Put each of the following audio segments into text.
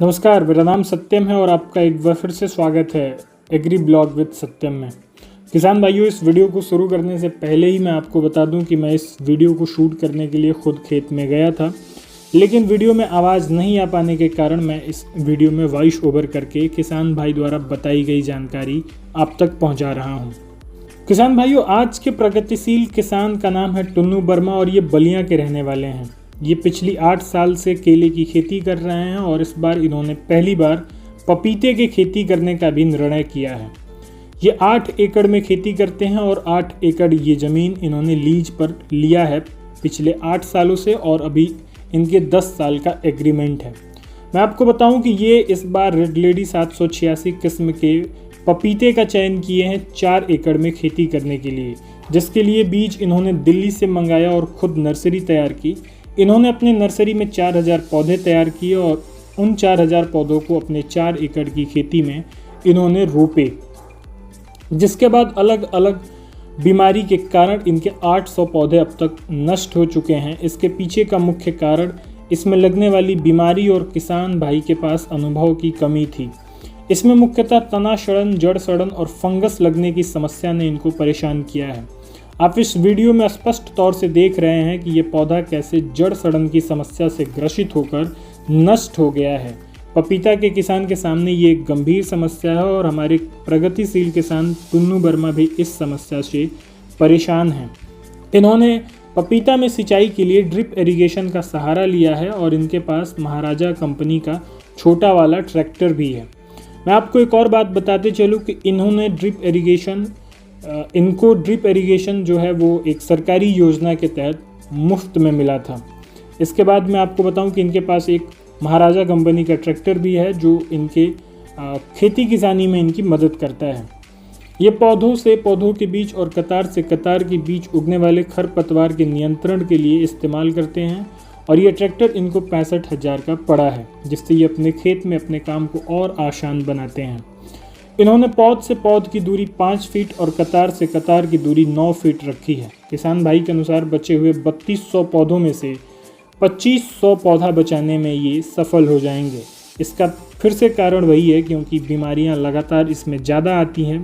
नमस्कार, मेरा नाम सत्यम है और आपका एक बार फिर से स्वागत है एग्री ब्लॉग विद सत्यम में। किसान भाइयों, इस वीडियो को शुरू करने से पहले ही मैं आपको बता दूं कि मैं इस वीडियो को शूट करने के लिए खुद खेत में गया था, लेकिन वीडियो में आवाज़ नहीं आ पाने के कारण मैं इस वीडियो में वॉइस ओवर करके किसान भाई द्वारा बताई गई जानकारी आप तक पहुँचा रहा हूँ। किसान भाइयों, आज के प्रगतिशील किसान का नाम है टुन्नू वर्मा और ये बलिया के रहने वाले हैं। ये पिछली 8 साल से केले की खेती कर रहे हैं और इस बार इन्होंने पहली बार पपीते की खेती करने का भी निर्णय किया है। ये 8 एकड़ में खेती करते हैं और 8 एकड़ ये ज़मीन इन्होंने लीज पर लिया है पिछले 8 सालों से और अभी इनके 10 साल का एग्रीमेंट है। मैं आपको बताऊं कि ये इस बार रेड लेडी 786 किस्म के पपीते का चयन किए हैं 4 एकड़ में खेती करने के लिए, जिसके लिए बीज इन्होंने दिल्ली से मंगाया और खुद नर्सरी तैयार की। इन्होंने अपने नर्सरी में 4000 पौधे तैयार किए और उन 4000 पौधों को अपने 4 एकड़ की खेती में इन्होंने रोपे, जिसके बाद अलग अलग बीमारी के कारण इनके 800 पौधे अब तक नष्ट हो चुके हैं। इसके पीछे का मुख्य कारण इसमें लगने वाली बीमारी और किसान भाई के पास अनुभव की कमी थी। इसमें मुख्यतः तना सड़न, जड़ सड़न और फंगस लगने की समस्या ने इनको परेशान किया है। आप इस वीडियो में स्पष्ट तौर से देख रहे हैं कि ये पौधा कैसे जड़ सड़न की समस्या से ग्रसित होकर नष्ट हो गया है। पपीता के किसान के सामने ये एक गंभीर समस्या है और हमारे प्रगतिशील किसान टुन्नू वर्मा भी इस समस्या से परेशान हैं। इन्होंने पपीता में सिंचाई के लिए ड्रिप इरिगेशन का सहारा लिया है और इनके पास महाराजा कंपनी का छोटा वाला ट्रैक्टर भी है। मैं आपको एक और बात बताते चलूँ कि इन्होंने ड्रिप इरिगेशन जो है वो एक सरकारी योजना के तहत मुफ्त में मिला था। इसके बाद मैं आपको बताऊं कि इनके पास एक महाराजा कंपनी का ट्रैक्टर भी है जो इनके खेती किसानी में इनकी मदद करता है। ये पौधों से पौधों के बीच और कतार से कतार के बीच उगने वाले खरपतवार के नियंत्रण के लिए इस्तेमाल करते हैं और ये ट्रैक्टर इनको 65,000 का पड़ा है, जिससे ये अपने खेत में अपने काम को और आसान बनाते हैं। इन्होंने पौध से पौध की दूरी 5 फीट और कतार से कतार की दूरी 9 फीट रखी है। किसान भाई के अनुसार बचे हुए 3200 पौधों में से 2500 पौधा बचाने में ये सफल हो जाएंगे। इसका फिर से कारण वही है क्योंकि बीमारियां लगातार इसमें ज़्यादा आती हैं,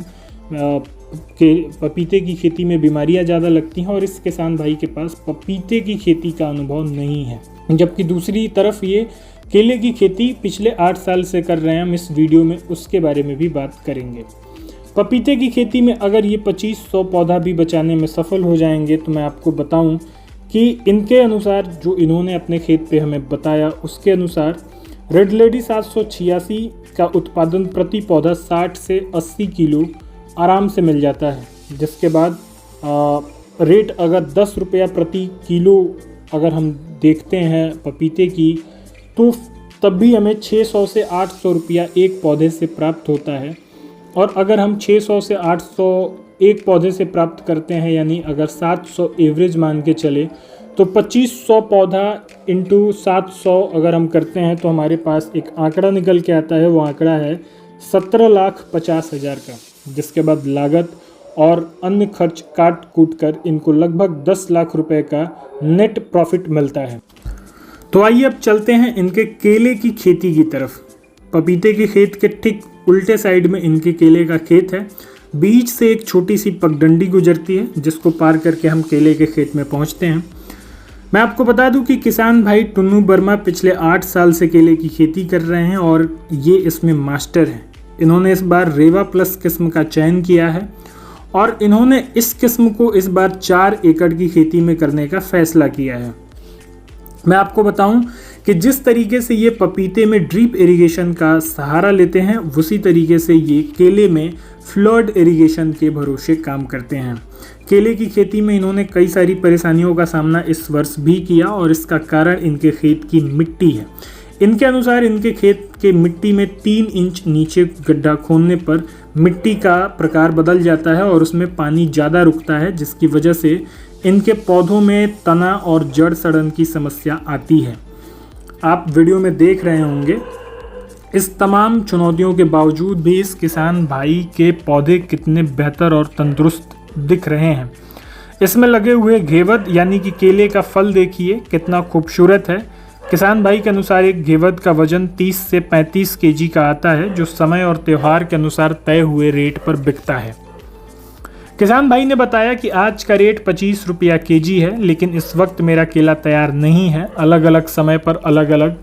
कि पपीते की खेती में बीमारियां ज़्यादा लगती हैं और इस किसान भाई के पास पपीते की खेती का अनुभव नहीं है। जबकि दूसरी तरफ ये केले की खेती पिछले 8 साल से कर रहे हैं। हम इस वीडियो में उसके बारे में भी बात करेंगे। पपीते की खेती में अगर ये 2500 पौधा भी बचाने में सफल हो जाएंगे तो मैं आपको बताऊं कि इनके अनुसार जो इन्होंने अपने खेत पे हमें बताया उसके अनुसार रेड लेडी 786 का उत्पादन प्रति पौधा 60 से 80 किलो आराम से मिल जाता है, जिसके बाद रेट अगर 10 रुपया प्रति किलो अगर हम देखते हैं पपीते की, तो तब भी हमें 600 से 800 रुपया एक पौधे से प्राप्त होता है। और अगर हम 600 से 800 एक पौधे से प्राप्त करते हैं, यानी अगर 700 एवरेज मान के चले, तो 2500 पौधा इंटू 700 अगर हम करते हैं तो हमारे पास एक आंकड़ा निकल के आता है। वो आंकड़ा है 17,50,000 का, जिसके बाद लागत और अन्य खर्च काट कूट कर इनको लगभग 10 लाख रुपए का नेट प्रॉफिट मिलता है। तो आइए अब चलते हैं इनके केले की खेती की तरफ। पपीते के खेत के ठीक उल्टे साइड में इनके केले का खेत है। बीच से एक छोटी सी पगडंडी गुजरती है जिसको पार करके हम केले के खेत में पहुंचते हैं। मैं आपको बता दूं कि किसान भाई टुन्नू वर्मा पिछले 8 साल से केले की खेती कर रहे हैं और ये इसमें मास्टर हैं। इन्होंने इस बार रेवा प्लस किस्म का चयन किया है और इन्होंने इस किस्म को इस बार 4 एकड़ की खेती में करने का फैसला किया है। मैं आपको बताऊं कि जिस तरीके से ये पपीते में ड्रिप इरिगेशन का सहारा लेते हैं, उसी तरीके से ये केले में फ्लड इरिगेशन के भरोसे काम करते हैं। केले की खेती में इन्होंने कई सारी परेशानियों का सामना इस वर्ष भी किया और इसका कारण इनके खेत की मिट्टी है। इनके अनुसार इनके खेत के मिट्टी में 3 इंच नीचे गड्ढा खोदने पर मिट्टी का प्रकार बदल जाता है और उसमें पानी ज़्यादा रुकता है, जिसकी वजह से इनके पौधों में तना और जड़ सड़न की समस्या आती है। आप वीडियो में देख रहे होंगे। इस तमाम चुनौतियों के बावजूद भी इस किसान भाई के पौधे कितने बेहतर और तंदुरुस्त दिख रहे हैं। इसमें लगे हुए घेवर यानी कि केले का फल देखिए कितना खूबसूरत है। किसान भाई के अनुसार एक घेवद का वजन 30 से 35 केजी का आता है, जो समय और त्यौहार के अनुसार तय हुए रेट पर बिकता है। किसान भाई ने बताया कि आज का रेट 25 रुपया केजी है, लेकिन इस वक्त मेरा केला तैयार नहीं है। अलग अलग समय पर अलग अलग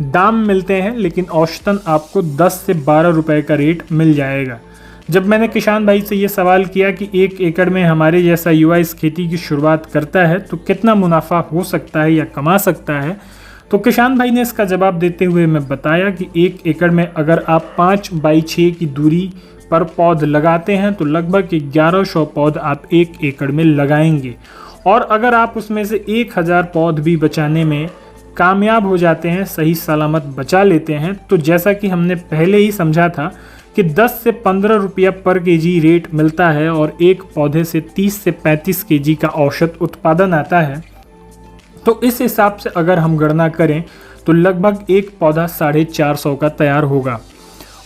दाम मिलते हैं, लेकिन औसतन आपको 10 से 12 रुपए का रेट मिल जाएगा। जब मैंने किसान भाई से ये सवाल किया कि 1 एकड़ में हमारे जैसा युवा इस खेती की शुरुआत करता है तो कितना मुनाफा हो सकता है या कमा सकता है, तो किसान भाई ने इसका जवाब देते हुए मैं बताया कि 1 एकड़ में अगर आप 5 बाई 6 की दूरी पर पौध लगाते हैं तो लगभग 1100 पौध आप 1 एकड़ में लगाएंगे, और अगर आप उसमें से 1000 पौध भी बचाने में कामयाब हो जाते हैं, सही सलामत बचा लेते हैं, तो जैसा कि हमने पहले ही समझा था कि 10 से 15 रुपया पर केजी रेट मिलता है और एक पौधे से 30 से 35 केजी का औसत उत्पादन आता है। तो इस हिसाब से अगर हम गणना करें तो लगभग एक पौधा 450 का तैयार होगा।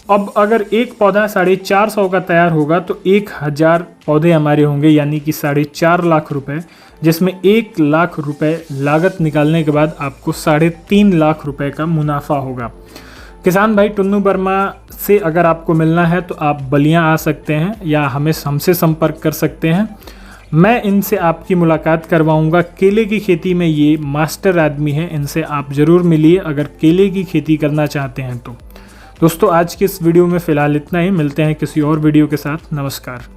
अब अगर एक पौधा 450 का तैयार होगा तो 1000 पौधे हमारे होंगे, यानी कि 4.5 लाख रुपए, जिसमें 1 लाख रुपए लागत निकालने के बाद आपको 3.5 लाख रुपए का मुनाफा होगा। किसान भाई टुन्नू वर्मा से अगर आपको मिलना है तो आप बलियां आ सकते हैं या हमसे संपर्क कर सकते हैं। मैं इनसे आपकी मुलाकात करवाऊंगा। केले की खेती में ये मास्टर आदमी हैं, इनसे आप ज़रूर मिलिए अगर केले की खेती करना चाहते हैं तो। दोस्तों आज की इस वीडियो में फ़िलहाल इतना ही, मिलते हैं किसी और वीडियो के साथ। नमस्कार।